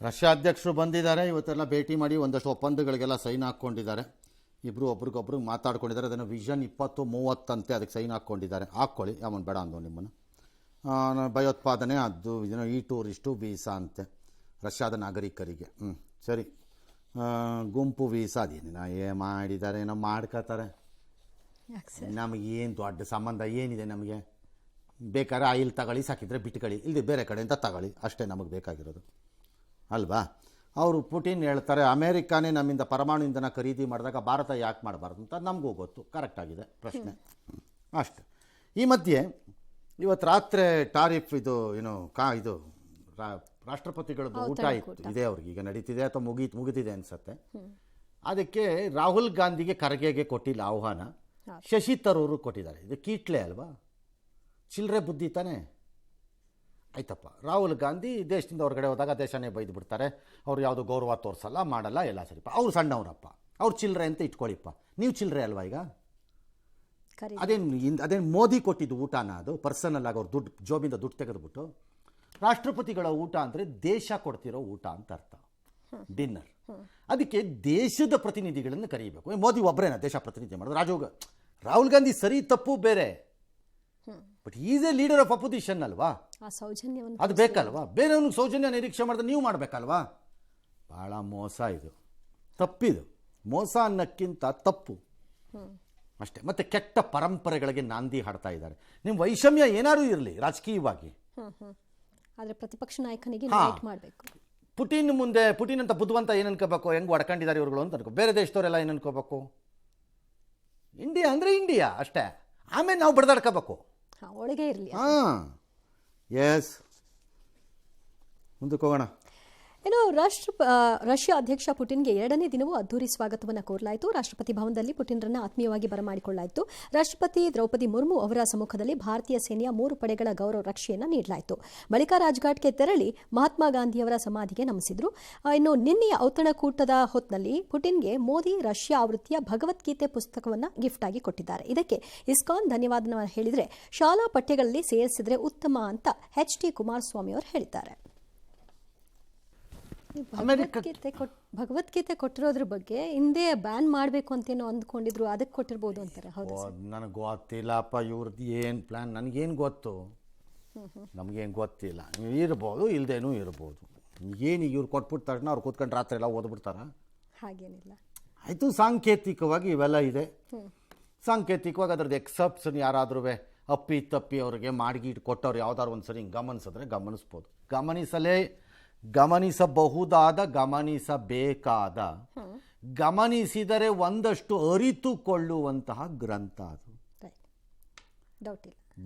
Russia ಅಧ್ಯಕ್ಷರು ಬಂದಿದ್ದಾರೆ, ಇವತ್ತೆಲ್ಲ ಭೇಟಿ ಮಾಡಿ ಒಂದಷ್ಟು ಒಪ್ಪಂದಗಳಿಗೆಲ್ಲ ಸೈನ್ ಹಾಕ್ಕೊಂಡಿದ್ದಾರೆ. ಇಬ್ಬರು ಒಬ್ರಿಗೊಬ್ರಿಗೆ ಮಾತಾಡ್ಕೊಂಡಿದ್ದಾರೆ. ಅದನ್ನು ವಿಷನ್ 2030 ಅಂತೆ, ಅದಕ್ಕೆ ಸೈನ್ ಹಾಕ್ಕೊಂಡಿದ್ದಾರೆ. ಹಾಕ್ಕೊಳ್ಳಿ, ಯಾವನು ಬೇಡ ಅಂದು ನಿಮ್ಮನ್ನು. ಭಯೋತ್ಪಾದನೆ ಅದು ಈ ಟೂರಿಸ್ಟು ವೀಸಾ ಅಂತೆ ರಷ್ಯಾದ ನಾಗರಿಕರಿಗೆ. ಸರಿ, ಗುಂಪು ವೀಸಾ ಅದೇನಿನ ಮಾಡಿದ್ದಾರೆ, ಏನೋ ಮಾಡ್ಕೋತಾರೆ. ನಮಗೇನು ದೊಡ್ಡ ಸಂಬಂಧ ಏನಿದೆ? ನಮಗೆ ಬೇಕಾದ್ರೆ ಆಯಿಲ್ ತಗೊಳ್ಳಿ, ಸಾಕಿದ್ರೆ ಬಿಟ್ಕೊಳ್ಳಿ, ಇಲ್ಲದೆ ಬೇರೆ ಕಡೆಯಿಂದ ತಗೊಳ್ಳಿ, ಅಷ್ಟೇ ನಮಗೆ ಬೇಕಾಗಿರೋದು ಅಲ್ವಾ? ಅವರು ಪುಟಿನ್ ಹೇಳ್ತಾರೆ ಅಮೇರಿಕಾನೇ ನಮ್ಮಿಂದ ಪರಮಾಣು ಇಂಧನ ಖರೀದಿ ಮಾಡಿದಾಗ ಭಾರತ ಯಾಕೆ ಮಾಡಬಾರ್ದು ಅಂತ ನಮಗೂ ಗೊತ್ತು. ಕರೆಕ್ಟಾಗಿದೆ ಪ್ರಶ್ನೆ ಅಷ್ಟೆ. ಈ ಮಧ್ಯೆ ಇವತ್ತು ರಾತ್ರಿ ಟಾರಿಫ್ ಇದು ಏನು ಇದು ರಾಷ್ಟ್ರಪತಿಗಳದ್ದು ಊಟ ಇತ್ತು, ಇದೆ ಅವ್ರಿಗೆ ಈಗ ನಡೀತಿದೆ ಅಥವಾ ಮುಗಿದಿದೆ ಅನ್ಸತ್ತೆ. ಅದಕ್ಕೆ ರಾಹುಲ್ ಗಾಂಧಿಗೆ ಖರ್ಗೆಗೆ ಕೊಟ್ಟಿಲ್ಲ ಆಹ್ವಾನ, ಶಶಿ ತರೂರು ಕೊಟ್ಟಿದ್ದಾರೆ. ಇದು ಕೀಟ್ಲೆ ಅಲ್ವಾ, ಚಿಲ್ಲರೆ ಬುದ್ಧಿ ತಾನೆ. ಆಯ್ತಪ್ಪ, ರಾಹುಲ್ ಗಾಂಧಿ ದೇಶದಿಂದ ಹೊರಗಡೆ ಹೋದಾಗ ದೇಶನೇ ಬೈದು ಬಿಡ್ತಾರೆ, ಅವ್ರು ಯಾವುದು ಗೌರವ ತೋರಿಸಲ್ಲ, ಮಾಡಲ್ಲ, ಎಲ್ಲ ಸರಿಪ್ಪ. ಅವ್ರು ಸಣ್ಣವ್ರಪ್ಪ, ಅವ್ರು ಚಿಲ್ಲರೆ ಅಂತ ಇಟ್ಕೊಳ್ಳಿಪ್ಪ. ನೀವು ಚಿಲ್ಲರೆ ಅಲ್ವಾ ಈಗ? ಅದೇನು ಮೋದಿ ಕೊಟ್ಟಿದ್ದು ಊಟನ? ಅದು ಪರ್ಸನಲ್ ಆಗಿ ಅವ್ರು ದುಡ್ಡು ಜೋಬಿಂದ ದುಡ್ಡು ತೆಗೆದುಬಿಟ್ಟು. ರಾಷ್ಟ್ರಪತಿಗಳ ಊಟ ಅಂದರೆ ದೇಶ ಕೊಡ್ತಿರೋ ಊಟ ಅಂತ ಅರ್ಥ, ಡಿನ್ನರ್. ಅದಕ್ಕೆ ದೇಶದ ಪ್ರತಿನಿಧಿಗಳನ್ನು ಕರೀಬೇಕು. ಮೋದಿ ಒಬ್ಬರೇನ ದೇಶ ಪ್ರತಿನಿಧಿ ಮಾಡೋದು? ರಾಹುಲ್ ಗಾಂಧಿ ಸರಿ ತಪ್ಪು ಬೇರೆ, but is A leader of opposition ಅಲ್ವಾ? ಅದು ಬೇಕಲ್ವಾ? ಬೇರೆಯವ್ನಿಗೆ ಸೌಜನ್ಯ ನಿರೀಕ್ಷೆ ಮಾಡಿದ್ರೆ ನೀವು ಮಾಡಬೇಕಲ್ವಾ? ಭಾಳ ಮೋಸ ಇದು, ತಪ್ಪಿದು. ಮೋಸ ಅನ್ನೋಕ್ಕಿಂತ ತಪ್ಪು ಅಷ್ಟೇ. ಮತ್ತು ಕೆಟ್ಟ ಪರಂಪರೆಗಳಿಗೆ ನಾಂದಿ ಹಾಡ್ತಾ ಇದ್ದಾರೆ. ನಿಮ್ಮ ವೈಷಮ್ಯ ಏನಾದರೂ ಇರಲಿ ರಾಜಕೀಯವಾಗಿ, ಆದರೆ ಪ್ರತಿಪಕ್ಷ ನಾಯಕನಿಗೆ ಮಾಡಬೇಕು. ಪುಟಿನ್ ಮುಂದೆ ಪುಟಿನ್ ಅಂತ ಬುದ್ಧಿವಂತ ಏನು ಅನ್ಕೋಬೇಕು, ಹೆಂಗೆ ಒಡ್ಕೊಂಡಿದ್ದಾರೆ ಇವ್ರುಗಳು ಅಂತ ಅನ್ಕೋ. ಬೇರೆ ದೇಶದವರೆಲ್ಲ ಏನು ಅನ್ಕೋಬೇಕು? ಇಂಡಿಯಾ ಅಂದರೆ ಇಂಡಿಯಾ ಅಷ್ಟೇ, ಆಮೇಲೆ ನಾವು ಬಡ್ದಾಡ್ಕೋಬೇಕು. ಒಳಗೆ ಇರಲಿ. ಎಸ್, ಮುಂದಕ್ಕೆ ಹೋಗೋಣ. ಇನ್ನು ರಷ್ಯಾ ಅಧ್ಯಕ್ಷ ಪುಟಿನ್ಗೆ 2ನೇ ದಿನವೂ ಅದ್ದೂರಿ ಸ್ವಾಗತವನ್ನು ಕೋರಲಾಯಿತು. ರಾಷ್ಟ್ರಪತಿ ಭವನದಲ್ಲಿ ಪುಟಿನ್ರನ್ನ ಆತ್ಮೀಯವಾಗಿ ಬರಮಾಡಿಕೊಳ್ಳಲಾಯಿತು. ರಾಷ್ಟ್ರಪತಿ ದ್ರೌಪದಿ ಮುರ್ಮು ಅವರ ಸಮ್ಮುಖದಲ್ಲಿ ಭಾರತೀಯ ಸೇನೆಯ 3 ಪಡೆಗಳ ಗೌರವ ರಕ್ಷೆಯನ್ನು ನೀಡಲಾಯಿತು. ಬಳಿಕ ರಾಜ್ಘಾಟ್ಗೆ ತೆರಳಿ ಮಹಾತ್ಮ ಗಾಂಧಿಯವರ ಸಮಾಧಿಗೆ ನಮಿಸಿದ್ರು. ಇನ್ನು ನಿನ್ನೆಯ ಔತಣಕೂಟದ ಹೊತ್ತಿನಲ್ಲಿ ಪುಟಿನ್ಗೆ ಮೋದಿ ರಷ್ಯಾ ಆವೃತ್ತಿಯ ಭಗವದ್ಗೀತೆ ಪುಸ್ತಕವನ್ನು ಗಿಫ್ಟ್ ಆಗಿ ಕೊಟ್ಟಿದ್ದಾರೆ. ಇದಕ್ಕೆ ಇಸ್ಕಾನ್ ಧನ್ಯವಾದ ಹೇಳಿದರೆ ಶಾಲಾ ಪಠ್ಯಗಳಲ್ಲಿ ಸೇರಿಸಿದ್ರೆ ಉತ್ತಮ ಅಂತ HT ಕುಮಾರಸ್ವಾಮಿ ಅವರು ಹೇಳಿದ್ದಾರೆ. ಭಗವದ್ಗೀತೆ ಕೊಟ್ಟಿರೋದ್ರ ಬಗ್ಗೆ ಹಿಂದೆ ಬ್ಯಾನ್ ಮಾಡಬೇಕು ಅಂತೇನೋ ಅಂದ್ಕೊಂಡಿದ್ರು, ಅದಕ್ಕೆ ಕೊಟ್ಟಿರ್ಬೋದು ಅಂತಾರೆ. ಹೌದು, ನನಗೆ ಗೊತ್ತಿಲ್ಲಪ್ಪ ಇವ್ರದ್ದು ಏನು ಪ್ಲಾನ್, ನನಗೇನು ಗೊತ್ತು? ನಮಗೇನು ಗೊತ್ತಿಲ್ಲ. ಇರ್ಬೋದು, ಇಲ್ಲದೇನೂ ಇರ್ಬೋದು. ಏನು ಇವ್ರು ಕೊಟ್ಬಿಟ್ಟು ತಕ್ಷಣ ಅವ್ರು ಕೂತ್ಕೊಂಡು ರಾತ್ರಿ ಎಲ್ಲ ಓದ್ಬಿಡ್ತಾರ? ಹಾಗೇನಿಲ್ಲ. ಆಯಿತು, ಸಾಂಕೇತಿಕವಾಗಿ ಇವೆಲ್ಲ ಇದೆ. ಸಾಂಕೇತಿಕವಾಗಿ ಅದ್ರದ್ದು ಎಕ್ಸೆಪ್ಷನ್ ಯಾರಾದ್ರೂ ಅಪ್ಪಿ ತಪ್ಪಿ ಅವ್ರಿಗೆ ಮಾಡಿಗಿಟ್ಟು ಕೊಟ್ಟವ್ರು ಯಾವ್ದಾದ್ರು ಒಂದು ಸರಿ ಗಮನಿಸಿದ್ರೆ ಗಮನಿಸ್ಬೋದು. ಗಮನಿಸಬಹುದಾದ, ಗಮನಿಸಬೇಕಾದ, ಗಮನಿಸಿದರೆ ಒಂದಷ್ಟು ಅರಿತುಕೊಳ್ಳುವಂತಹ ಗ್ರಂಥ ಅದು.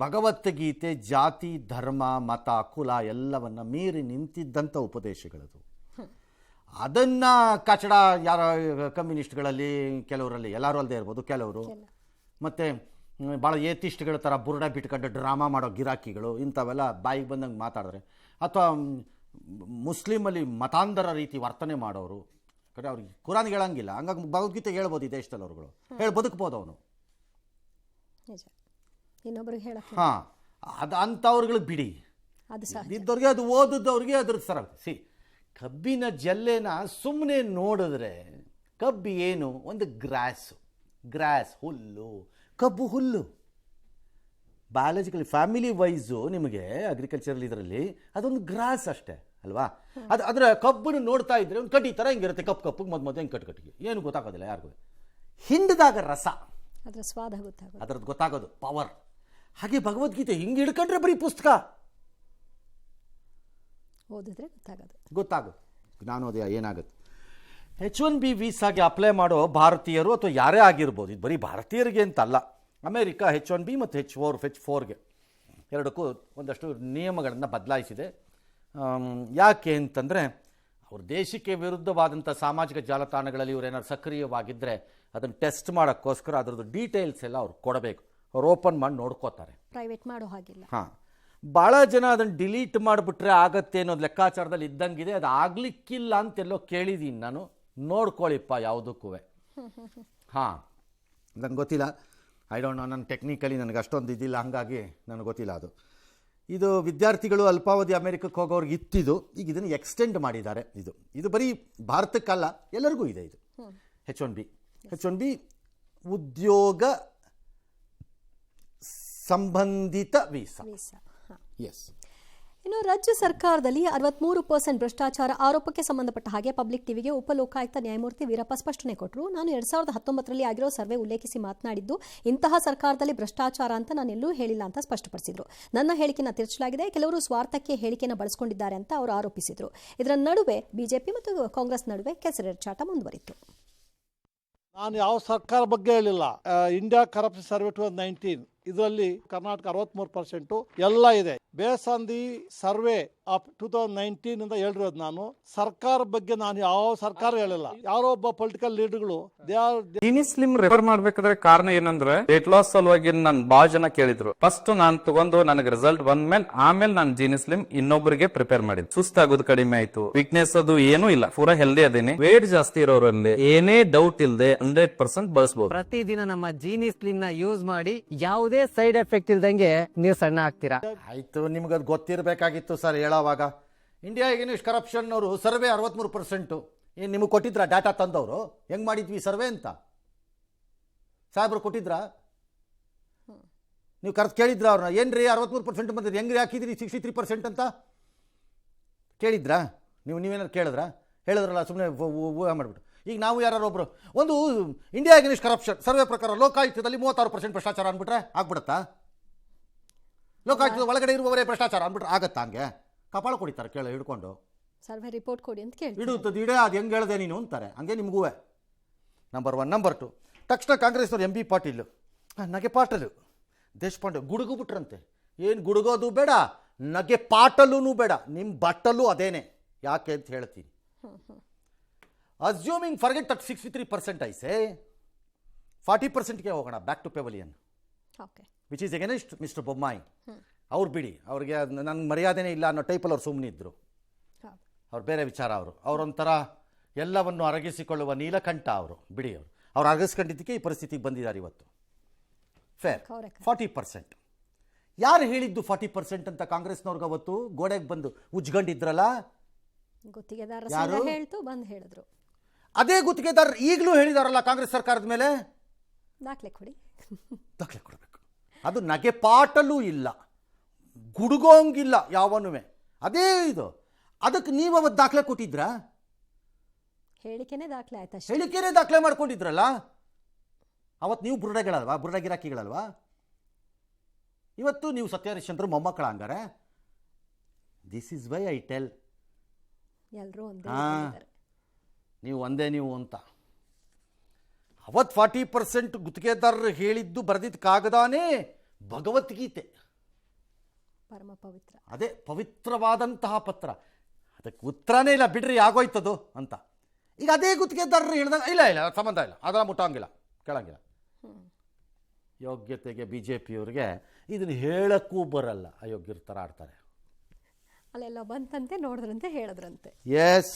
ಭಗವದ್ಗೀತೆ ಜಾತಿ, ಧರ್ಮ, ಮತ, ಕುಲ ಎಲ್ಲವನ್ನ ಮೀರಿ ನಿಂತಿದ್ದಂಥ ಉಪದೇಶಗಳದು. ಅದನ್ನ ಕಚಡ ಯಾರ ಕಮ್ಯುನಿಸ್ಟ್ಗಳಲ್ಲಿ ಕೆಲವರಲ್ಲಿ, ಎಲ್ಲರೂ ಅಲ್ಲದೆ ಇರ್ಬೋದು, ಕೆಲವರು ಮತ್ತೆ ಭಾಳ ಏತಿಸ್ಟ್ಗಳ ಥರ ಬುರುಡ ಬಿಟ್ಕೊಂಡು ಡ್ರಾಮಾ ಮಾಡೋ ಗಿರಾಕಿಗಳು ಇಂಥವೆಲ್ಲ ಬಾಯಿಗೆ ಬಂದಂಗೆ ಮಾತಾಡಿದ್ರೆ, ಅಥವಾ ಮುಸ್ಲಿಮಲ್ಲಿ ಮತಾಂಧರ ರೀತಿ ವರ್ತನೆ ಮಾಡೋರು, ಕಡೆ ಅವ್ರಿಗೆ ಕುರಾನ್ಗೆ ಹೇಳಂಗಿಲ್ಲ, ಹಂಗಾಗಿ ಭಗವದ್ಗೀತೆ ಹೇಳ್ಬೋದು ಈ ದೇಶದಲ್ಲಿ ಅವ್ರುಗಳು ಹೇಳಿ ಬದುಕ್ಬೋದು ಅವನು. ಅದು ಅಂಥವ್ರುಗಳಿಗೆ ಬಿಡಿ, ಇದ್ದವ್ರಿಗೆ ಅದು ಓದಿದ್ದವ್ರಿಗೆ ಅದ್ರ ಸರ. ಕಬ್ಬಿನ ಜಲ್ಲೆನ ಸುಮ್ಮನೆ ನೋಡಿದ್ರೆ ಕಬ್ಬು ಏನು? ಒಂದು ಗ್ರಾಸ್ ಹುಲ್ಲು, ಕಬ್ಬು ಹುಲ್ಲು. ಬಯಾಲಜಿಕಲಿ ಫ್ಯಾಮಿಲಿ ವೈಸು ನಿಮಗೆ ಅಗ್ರಿಕಲ್ಚರಲ್ ಇದರಲ್ಲಿ ಅದೊಂದು ಗ್ರಾಸ್ ಅಷ್ಟೇ ಅಲ್ವಾ? ಅದರ ಕಬ್ಬನ್ನು ನೋಡ್ತಾ ಇದ್ರೆ ಒಂದು ಕಡ್ಡಿ ಥರ ಹಿಂಗಿರುತ್ತೆ, ಕಪ್ಪು ಮೊದಲು ಹೆಂಗೆ ಕಟ್ಟಿಗೆ ಏನು ಗೊತ್ತಾಗೋದಿಲ್ಲ ಯಾರಿಗೂ. ಹಿಂಡಿದಾಗ ರಸ, ಅದರ ಸ್ವಾದ ಅದರದ್ದು ಗೊತ್ತಾಗೋದು, ಪವರ್. ಹಾಗೆ ಭಗವದ್ಗೀತೆ ಹಿಂಗೆ ಹಿಡ್ಕೊಂಡ್ರೆ ಬರೀ ಪುಸ್ತಕ ಓದಿದ್ರೆ ಗೊತ್ತಾಗೋದು ಜ್ಞಾನೋದಯ ಏನಾಗುತ್ತೆ. H1B ವೀಸಾಗೆ ಅಪ್ಲೈ ಮಾಡೋ ಭಾರತೀಯರು ಅಥವಾ ಯಾರೇ ಆಗಿರ್ಬೋದು, ಇದು ಬರೀ ಭಾರತೀಯರಿಗೆ ಅಂತಲ್ಲ. ಅಮೇರಿಕಾ H1B ಮತ್ತು H4ಗೆ ಎರಡಕ್ಕೂ ಒಂದಷ್ಟು ನಿಯಮಗಳನ್ನು ಬದಲಾಯಿಸಿದೆ. ಯಾಕೆ ಅಂತಂದರೆ, ಅವ್ರ ದೇಶಕ್ಕೆ ವಿರುದ್ಧವಾದಂಥ ಸಾಮಾಜಿಕ ಜಾಲತಾಣಗಳಲ್ಲಿ ಇವರೇನಾದ್ರು ಸಕ್ರಿಯವಾಗಿದ್ದರೆ ಅದನ್ನು ಟೆಸ್ಟ್ ಮಾಡೋಕ್ಕೋಸ್ಕರ ಅದರದ್ದು ಡೀಟೇಲ್ಸ್ ಎಲ್ಲ ಅವ್ರು ಕೊಡಬೇಕು. ಅವ್ರು ಓಪನ್ ಮಾಡಿ ನೋಡ್ಕೋತಾರೆ, ಪ್ರೈವೇಟ್ ಮಾಡೋ ಹಾಗಿಲ್ಲ. ಭಾಳ ಜನ ಅದನ್ನು ಡಿಲೀಟ್ ಮಾಡಿಬಿಟ್ರೆ ಆಗತ್ತೆ ಅನ್ನೋದು ಲೆಕ್ಕಾಚಾರದಲ್ಲಿ ಇದ್ದಂಗಿದೆ. ಅದು ಆಗಲಿಕ್ಕಿಲ್ಲ ಅಂತೆಲ್ಲೋ ಕೇಳಿದ್ದೀನಿ ನಾನು. ನೋಡ್ಕೊಳ್ಳಿಪ್ಪ ಯಾವುದಕ್ಕೂ. ನಂಗೆ ಗೊತ್ತಿಲ್ಲ, ಐ ಡೋಂಟ್ ನೋ, ನನ್ನ ಟೆಕ್ನಿಕಲಿ ನನಗೆ ಅಷ್ಟೊಂದು ಇದಿಲ್ಲ, ಹಾಗಾಗಿ ನನಗೆ ಗೊತ್ತಿಲ್ಲ ಅದು. ಇದು ವಿದ್ಯಾರ್ಥಿಗಳು ಅಲ್ಪಾವಧಿ ಅಮೆರಿಕಕ್ಕೆ ಹೋಗೋರ್ಗೆ ಇತ್ತಿದು, ಈಗ ಇದನ್ನು ಎಕ್ಸ್ಟೆಂಡ್ ಮಾಡಿದ್ದಾರೆ. ಇದು ಬರೀ ಭಾರತಕ್ಕಲ್ಲ, ಎಲ್ಲರಿಗೂ ಇದೆ ಇದು. H1B ಉದ್ಯೋಗ ಸಂಬಂಧಿತ ವೀಸಾ. ಎಸ್. ಇನ್ನು ರಾಜ್ಯ ಸರ್ಕಾರದಲ್ಲಿ 63% ಭ್ರಷ್ಟಾಚಾರ ಆರೋಪಕ್ಕೆ ಸಂಬಂಧಪಟ್ಟ ಹಾಗೆ ಪಬ್ಲಿಕ್ ಟಿವಿಗೆ ಉಪಲೋಕಾಯುಕ್ತ ನ್ಯಾಯಮೂರ್ತಿ ವೀರಪ್ಪ ಸ್ಪಷ್ಟನೆ ಕೊಟ್ಟರು. ನಾನು 2019ರಲ್ಲಿ ಆಗಿರೋ ಸರ್ವೆ ಉಲ್ಲೇಖಿಸಿ ಮಾತನಾಡಿದ್ದು, ಇಂತಹ ಸರ್ಕಾರದಲ್ಲಿ ಭ್ರಷ್ಟಾಚಾರ ಅಂತ ನಾನು ಎಲ್ಲೂ ಹೇಳಿಲ್ಲ ಅಂತ ಸ್ಪಷ್ಟಪಡಿಸಿದ್ರು. ನನ್ನ ಹೇಳಿಕೆಯನ್ನು ತಿರುಚಲಾಗಿದೆ, ಕೆಲವರು ಸ್ವಾರ್ಥಕ್ಕೆ ಹೇಳಿಕೆಯನ್ನು ಬಳಸಿಕೊಂಡಿದ್ದಾರೆ ಅಂತ ಅವರು ಆರೋಪಿಸಿದರು. ಇದರ ನಡುವೆ ಬಿಜೆಪಿ ಮತ್ತು ಕಾಂಗ್ರೆಸ್ ನಡುವೆ ಕೆಸರೆರಚಾಟ ಮುಂದುವರಿತು. ನಾನು ಯಾವ ಸರ್ಕಾರ ಬಗ್ಗೆ ಹೇಳಿಲ್ಲ. ಇಂಡಿಯಾ ಕರಪ್ಷನ್ ಸರ್ವೆ 2019 ಇದರಲ್ಲಿ ಕರ್ನಾಟಕ 63% ಎಲ್ಲ ಇದೆ. Base on the survey of 2019 ಇಂದ ಹೇಳಿರೋದು. ನಾನು ಸರ್ಕಾರ ಬಗ್ಗೆ ನಾನು ಯಾವ ಸರ್ಕಾರ ಹೇಳಿಲ್ಲ. ಯಾರೋ ಒಬ್ಬ ಪೊಲಿಟಿಕಲ್ ಲೀಡರ್ಗಳು ಜೀನಿ ಸ್ಲಿಮ್ ರೆಫರ್ ಮಾಡ್ಬೇಕಾದ್ರೆ ಕಾರಣ ಏನಂದ್ರೆ ವೇಟ್ ಲಾಸ್ ಸಲುವಾಗಿ ನಾನು ಬಹಳ ಜನ ಕೇಳಿದ್ರು. ಫಸ್ಟ್ ನಾನು ತಗೊಂಡು ನನಗೆ ರಿಸಲ್ಟ್ ಬಂದ್ಮೇಲೆ ಆಮೇಲೆ ನಾನು ಜೀನಿ ಸ್ಲಿಮ್ ಇನ್ನೊಬ್ಬರಿಗೆ ಪ್ರಿಪೇರ್ ಮಾಡಿದ್ದೆ. ಸುಸ್ತಾಗೋದು ಕಡಿಮೆ ಆಯ್ತು, ವೀಕ್ನೆಸ್ ಅದು ಏನೂ ಇಲ್ಲ, ಪೂರಾ ಹೆಲ್ದಿ ಅದೇನೆ. ವೇಟ್ ಜಾಸ್ತಿ ಇರೋರಲ್ಲಿ ಏನೇ ಡೌಟ್ ಇಲ್ಲದೆ 100% ಬಳಸಬಹುದು. ಪ್ರತಿದಿನ ನಮ್ಮ ಜೀನಿ ಸ್ಲಿಮ್ ನ ಯೂಸ್ ಮಾಡಿ ಯಾವುದೇ ಸೈಡ್ ಎಫೆಕ್ಟ್ ಇಲ್ದಂಗೆ ನೀವು ಸಣ್ಣ ಆಗ್ತೀರಾ. ಆಯ್ತು, ನಿಮ್ಗೆ ಅದು ಗೊತ್ತಿರಬೇಕಾಗಿತ್ತು ಸರ್ ಹೇಳೋವಾಗ. ಇಂಡಿಯಾ ಎಗೇನ್ಸ್ಟ್ ಕರಪ್ಷನ್ ಅವರು ಸರ್ವೆ 63%. ಏನು ನಿಮಗೆ ಕೊಟ್ಟಿದ್ರಾ ಡಾಟಾ ತಂದವರು? ಹೆಂಗೆ ಮಾಡಿದ್ವಿ ಸರ್ವೆ ಅಂತ ಸಾಹೇಬ್ರು ಕೊಟ್ಟಿದ್ರಾ? ನೀವು ಕರೆದು ಕೇಳಿದ್ರಾ ಅವ್ರನ್ನ? ಏನು ರೀ 63% ಬಂದಿದೆ, ಹೆಂಗ್ರಿ ಹಾಕಿದ್ರಿ 63% ಅಂತ ಕೇಳಿದ್ರಾ? ನೀವೇನಾದ್ರು ಹೇಳಿದ್ರಲ್ಲ, ಸುಮ್ಮನೆ ಊಹೆ ಮಾಡಿಬಿಟ್ಟು. ಈಗ ನಾವು ಯಾರೊಬ್ಬರು ಒಂದು ಇಂಡಿಯಾ ಎಗೇನ್ಸ್ಟ್ ಕರಪ್ಷನ್ ಸರ್ವೆ ಪ್ರಕಾರ ಲೋಕಾಯುಕ್ತದಲ್ಲಿ 36% ಭ್ರಷ್ಟಾಚಾರ ಅಂದ್ಬಿಟ್ರೆ ಆಗ್ಬಿಡುತ್ತಾ? ಲೋಕಾಯುಕ್ತದ ಒಳಗಡೆ ಇರುವವರೇ ಭ್ರಷ್ಟಾಚಾರ ಅಂದ್ಬಿಟ್ರೆ ಆಗತ್ತಾ? ಹಂಗೆ ಕಪಾಳ ಕೊಡಿತಾರೆ ಹಿಡ್ಕೊಂಡು. ಸರ್ವೆ ರಿಪೋರ್ಟ್ ಕೊಡಿ ಅಂತ ಕೇಳಿ ಇಡುತ್ತದೆ ಇಡೇ, ಅದು ಹೆಂಗೆ ಹೇಳ್ದೆ ನೀನು ಅಂತಾರೆ. ಹಂಗೆ ನಿಮಗೂ ನಂಬರ್ 1. ನಂಬರ್ 2, ತಕ್ಷಣ ಕಾಂಗ್ರೆಸ್ನವ್ರು MB ಪಾಟೀಲ್ ನಗೆ ಪಾಟಲು ದೇಶಪಾಂಡೆ ಗುಡುಗು ಬಿಟ್ರಂತೆ. ಏನು ಗುಡುಗೋದು ಬೇಡ, ನಗೆ ಪಾಟಲೂ ಬೇಡ, ನಿಮ್ಮ ಬಟ್ಟಲು ಅದೇನೆ. ಯಾಕೆ ಅಂತ ಹೇಳ್ತೀನಿ. ಅಸ್ಯೂಮಿಂಗ್ ಫರ್ಗೆಟ್ ದಟ್ 63% ಐಸೆ 40%ಗೆ ಹೋಗೋಣ. Back to pavilion which is against mister Bommai. ಅವ್ರು ಬಿಡಿ, ಅವ್ರಿಗೆ ನನಗೆ ಮರ್ಯಾದೆನೇ ಇಲ್ಲ ಅನ್ನೋ ಟೈಪಲ್ಲಿ ಅವ್ರು ಸುಮ್ಮನೆ ಇದ್ದರು. ಅವ್ರು ಬೇರೆ ವಿಚಾರ. ಅವರೊಂಥರ ಎಲ್ಲವನ್ನು ಅರಗಿಸಿಕೊಳ್ಳುವ ನೀಲಕಂಠ ಅವರು. ಬಿಡಿ, ಅವ್ರು ಅರಗಿಸ್ಕೊಂಡಿದ್ದಕ್ಕೆ ಈ ಪರಿಸ್ಥಿತಿಗೆ ಬಂದಿದ್ದಾರೆ ಇವತ್ತು. ಫೇರ್. 40%. ಯಾರು ಹೇಳಿದ್ದು 40% ಅಂತ ಕಾಂಗ್ರೆಸ್ನವ್ರಿಗೆ ಅವತ್ತು ಗೋಡೆಗೆ ಬಂದು ಉಜ್ಕೊಂಡಿದ್ರಲ್ಲ? ಗುತ್ತಿಗೆದಾರ ಹೇಳ್ತು, ಬಂದು ಹೇಳಿದ್ರು. ಅದೇ ಗುತ್ತಿಗೆದಾರರು ಈಗಲೂ ಹೇಳಿದಾರಲ್ಲ ಕಾಂಗ್ರೆಸ್ ಸರ್ಕಾರದ ಮೇಲೆ. ದಾಖಲೆ ಕೊಡಿ. ದಾಖಲೆ ಕೊಡಬೇಕು. ಅದು ನಗೆ ಪಾಟಲ್ಲೂ ಇಲ್ಲ, ಗುಡುಗೋಂಗಿಲ್ಲ ಯಾವನೂ. ಅದೇ ಇದು. ಅದಕ್ಕೆ ನೀವು ಅವತ್ತು ದಾಖಲೆ ಕೊಟ್ಟಿದ್ರಾ? ಹೇಳಿಕೆನೇ ದಾಖಲೆ ಆಯ್ತಾ? ಹೇಳಿಕೆನೇ ದಾಖಲೆ ಮಾಡ್ಕೊಂಡಿದ್ರಲ್ಲ ಅವತ್ತು. ನೀವು ಬುರುಡಗಿರಾಕಿಗಳಲ್ವಾ? ಇವತ್ತು ನೀವು ಸತ್ಯಹರಿಶ್ಚಂದ್ರ ಮೊಮ್ಮಕ್ಕಳ ಹಂಗಾರೆ. This is why I tell. ಎಲ್ಲರೂ ನೀವು ಒಂದೇ ನೀವು ಅಂತ. ಅವತ್ತು 40% ಗುತ್ತಿಗೆದಾರರು ಹೇಳಿದ್ದು ಬರೆದಿದ್ದ ಕಾಗದಾನೇ ಭಗವದ್ಗೀತೆ. ಪರಮ ಪವಿತ್ರ. ಅದೇ ಪವಿತ್ರವಾದಂತಹ ಪತ್ರ. ಅದಕ್ಕೆ ಉತ್ತರನೇ ಇಲ್ಲ, ಬಿಡ್ರಿ ಆಗೋಯ್ತದು ಅಂತ. ಈಗ ಅದೇ ಗುತ್ತಿಗೆದಾರರು ಹೇಳಿದಾಗ ಇಲ್ಲ ಸಂಬಂಧ ಇಲ್ಲ, ಅದರ ಮುಟ್ಟಂಗಿಲ್ಲ, ಕೇಳಂಗಿಲ್ಲ. ಯೋಗ್ಯತೆಗೆ BJPಯವ್ರಿಗೆ ಇದನ್ನು ಹೇಳಕ್ಕೂ ಬರಲ್ಲ, ಅಯೋಗ್ಯರ ಥರ ಆಡ್ತಾರೆ. ಅಲ್ಲೆಲ್ಲ ಬಂತಂತೆ, ನೋಡಿದ್ರಂತೆ, ಹೇಳಿದ್ರಂತೆ. ಎಸ್.